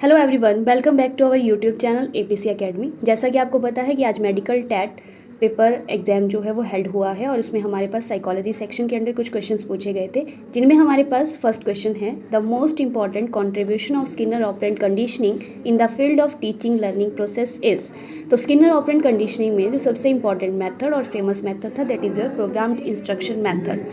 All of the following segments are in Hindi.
Hello everyone, welcome back to our YouTube channel APC academy. जैसा कि आपको पता है कि आज मेडिकल टेट पेपर एग्ज़ाम जो है वो हेल्ड हुआ है और उसमें हमारे पास साइकोलॉजी सेक्शन के अंदर कुछ क्वेश्चंस पूछे गए थे, जिनमें हमारे पास फर्स्ट क्वेश्चन है the most important contribution of Skinner operant conditioning in the field of teaching learning process is. तो स्किनर ऑपरेंट कंडीशनिंग में जो सबसे इंपॉर्टेंट मेथड और फेमस मेथड था that is your programmed instruction method.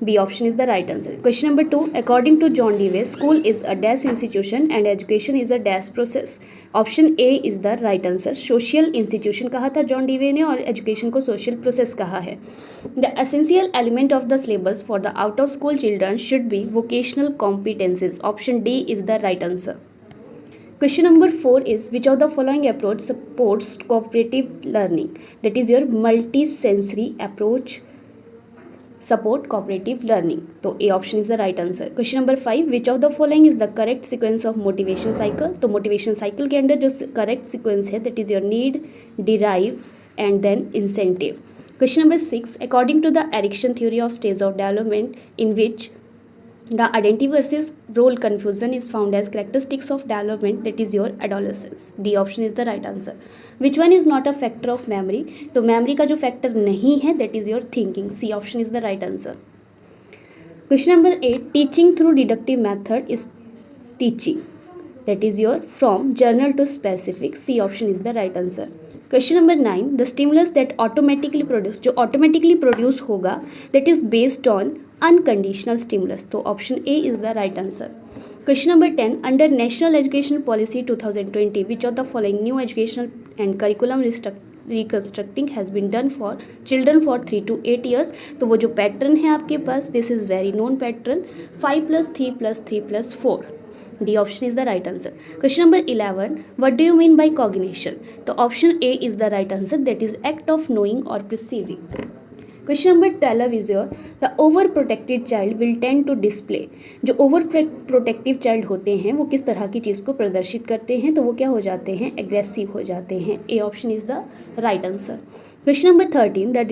B option is the right answer. Question number 2, according to John Dewey school is a dash institution and education is a dash process. Option A is the right answer. Social institution कहा था जॉन डीवे ने और एजुकेशन को सोशल प्रोसेस कहा है। The essential element of the syllabus for the out of school children should be vocational competencies. Option D is the right answer. Question number 4 is which of the following approach supports cooperative learning? That is your multi-sensory approach support cooperative learning. तो A option is the right answer. Question number 5 which of the following is the correct sequence of motivation cycle? तो motivation cycle के अंदर जो correct sequence है that is your need, derive and then incentive. Question number 6 according to the Erikson theory of stage of development in which the identity versus role confusion is found as characteristics of development that is your adolescence. D option is the right answer. Which one is not a factor of memory? तो memory का जो factor नहीं है that is your thinking. C option is the right answer. Question number 8 teaching through deductive method is teaching that is your from general to specific. C option is the right answer. Question number 9 the stimulus that automatically produce जो automatically produce होगा that is based on unconditional stimulus. तो option A is the right answer. Question number 10 under National Education Policy 2020 which of the following new educational and curriculum reconstructing has been done for children for 3 to 8 years. तो वो जो पैटर्न है आपके पास this is very known pattern 5 plus 3 plus 3 plus 4. D option is the right answer. Question number 11 what do you mean by cognition? तो option A is the right answer that is act of knowing or perceiving. Question number 12 is your the overprotected child will tend to display. जो overprotective child होते हैं वो किस तरह की चीज़ को प्रदर्शित करते हैं? तो वो क्या हो जाते हैं? एग्रेसिव हो जाते हैं. A option is the right answer. Question number 13 the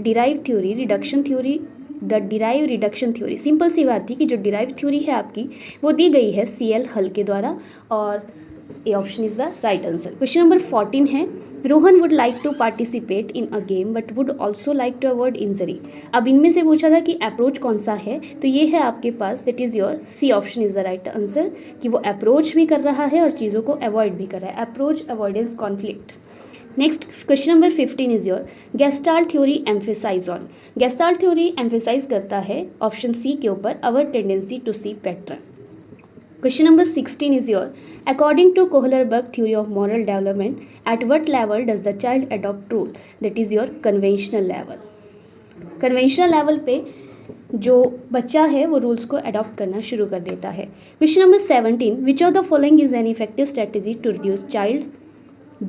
derived theory reduction theory the derive reduction theory. Simple सी बात थी कि जो डिराइव थ्योरी है आपकी वो दी गई है CL हल के द्वारा और A option is the right answer. Question number 14 है Rohan would like to participate in a game but would also like to avoid injury. अब इनमें से पूछा था कि अप्रोच कौन सा है, तो ये है आपके पास that is your C option is the right answer कि वो अप्रोच भी कर रहा है और चीज़ों को अवॉइड भी कर रहा है. Approach avoidance conflict. Next question number 15 is your gestalt theory emphasise on. Gestalt theory emphasise करता है ऑप्शन सी के ऊपर our tendency to see pattern. Question number 16 is your according to Kohlberg theory of moral development at what level does the child adopt rule. That is your conventional level. Conventional level पे जो बच्चा है वो रूल्स को अडॉप्ट करना शुरू कर देता है. Question number 17 which of the following is an effective strategy to reduce child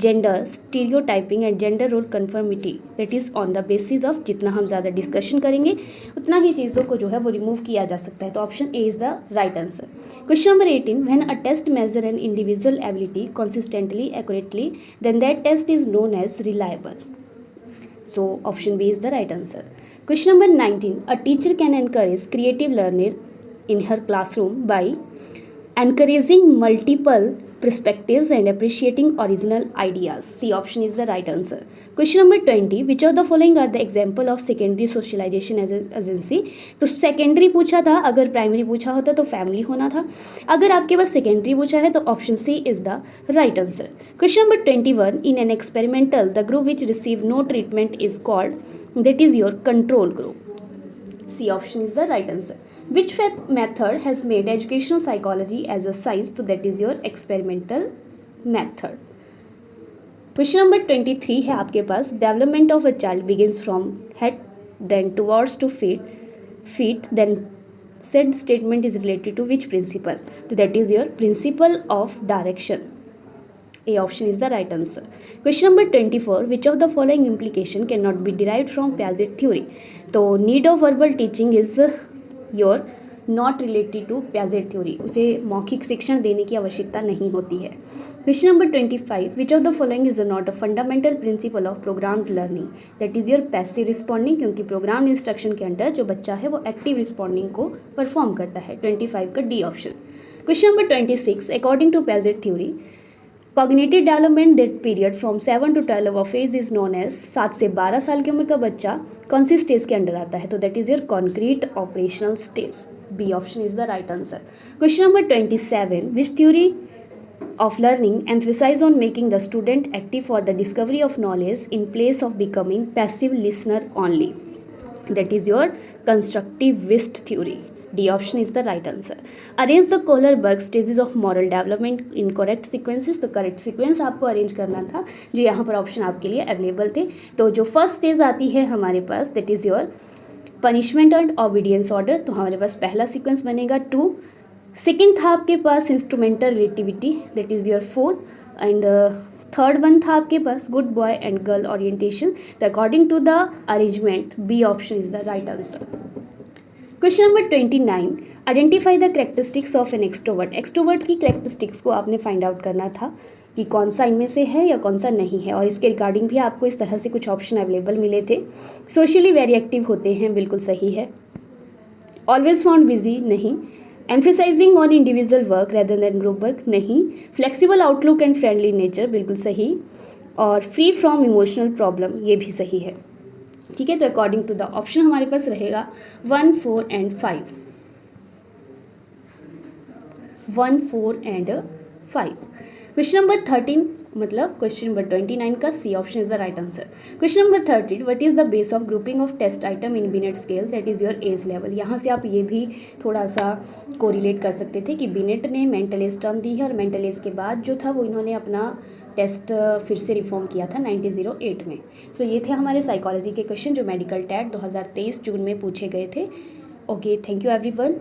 gender stereotyping and gender role conformity that is on the basis of. जितना हम ज़्यादा डिस्कशन करेंगे उतना ही चीज़ों को जो है वो रिमूव किया जा सकता है. तो option A is the right answer. Question number 18 when a test measure an individual ability consistently accurately then that test is known as reliable. So option B is the right answer. Question number 19 a teacher can encourage creative learner in her classroom by encouraging multiple perspectives and appreciating original ideas. C option is the right answer. Question number 20 which of the following are the example of secondary socialization agency. तो secondary पूछा था, अगर primary पूछा होता तो family होना था. अगर आपके पास secondary पूछा है तो option C is the right answer. Question number 21 in an experimental the group which receive no treatment is called that is your control group. C option is the right answer. Which method has made educational psychology as a science? So that is your experimental method. Question number 23 है आपके पास development of a child begins from head then towards to feet then said statement is related to which principle? So that is your principle of direction. A option is the right answer. Question number 24 which of the following implication cannot be derived from Piaget theory? तो need of verbal teaching is your not related to Piaget theory. उसे मौखिक शिक्षण देने की आवश्यकता नहीं होती है. Question number 25 which of the following is not a fundamental principle of programmed learning. That is your passive responding क्योंकि प्रोग्राम्ड इंस्ट्रक्शन के अंडर जो बच्चा है वो एक्टिव रिस्पॉन्डिंग को परफॉर्म करता है. 25 का D option. Question number 26, according to Piaget theory cognitive development that period from 7 to 12 of age is known as, 7 से 12 साल की उम्र का बच्चा कौन सी स्टेज के अंडर आता है? तो that is your concrete operational stage, B option is the right answer. Question number 27, which theory of learning emphasize on making the student active for the discovery of knowledge in place of becoming passive listener only? That is your constructivist theory. D option is the right answer. Arrange the Kohler-Berg stages of moral development in correct sequences. तो correct sequence आपको arrange करना था जो यहाँ पर option आपके लिए available थे। तो जो first stage आती है हमारे पास that is your punishment and obedience order, तो हमारे पास पहला sequence बनेगा 2। सेकेंड था आपके पास instrumental relativity that is your 4 and third one था आपके पास good boy and girl orientation. तो according to the arrangement B option is the right answer. Question number 29, identify the characteristics of an extrovert. Extrovert की कैरेक्टरिस्टिक्स को आपने फाइंड आउट करना था कि कौन सा इनमें से है या कौन सा नहीं है, और इसके रिगार्डिंग भी आपको इस तरह से कुछ ऑप्शन अवेलेबल मिले थे। सोशली वेरी एक्टिव होते हैं, बिल्कुल सही है। ऑलवेज फाउंड बिजी, नहीं। Emphasising on individual work rather than group work, नहीं। Flexible outlook and friendly nature, बिल्कुल सही। और फ्री फ्रॉम इमोशनल प्रॉब्लम, ये भी सही है। ठीक है, तो अकॉर्डिंग टू द ऑप्शन हमारे पास रहेगा 1, 4 एंड 5। 1, 4 एंड 5। क्वेश्चन नंबर 13 मतलब क्वेश्चन नंबर 29 का C option is the right answer. Question number 30, what is the base of grouping of test item in Binet scale that is your age level. यहाँ से आप ये भी थोड़ा सा कोरिलेट कर सकते थे कि बिनेट ने मेंटल एज टर्म दी है और मेंटल एज के बाद जो था वो इन्होंने अपना टेस्ट फिर से रिफॉर्म किया था 1908 में। सो ये थे हमारे साइकोलॉजी के क्वेश्चन जो मेडिकल टैट 2023 जून में पूछे गए थे। Okay, thank you everyone.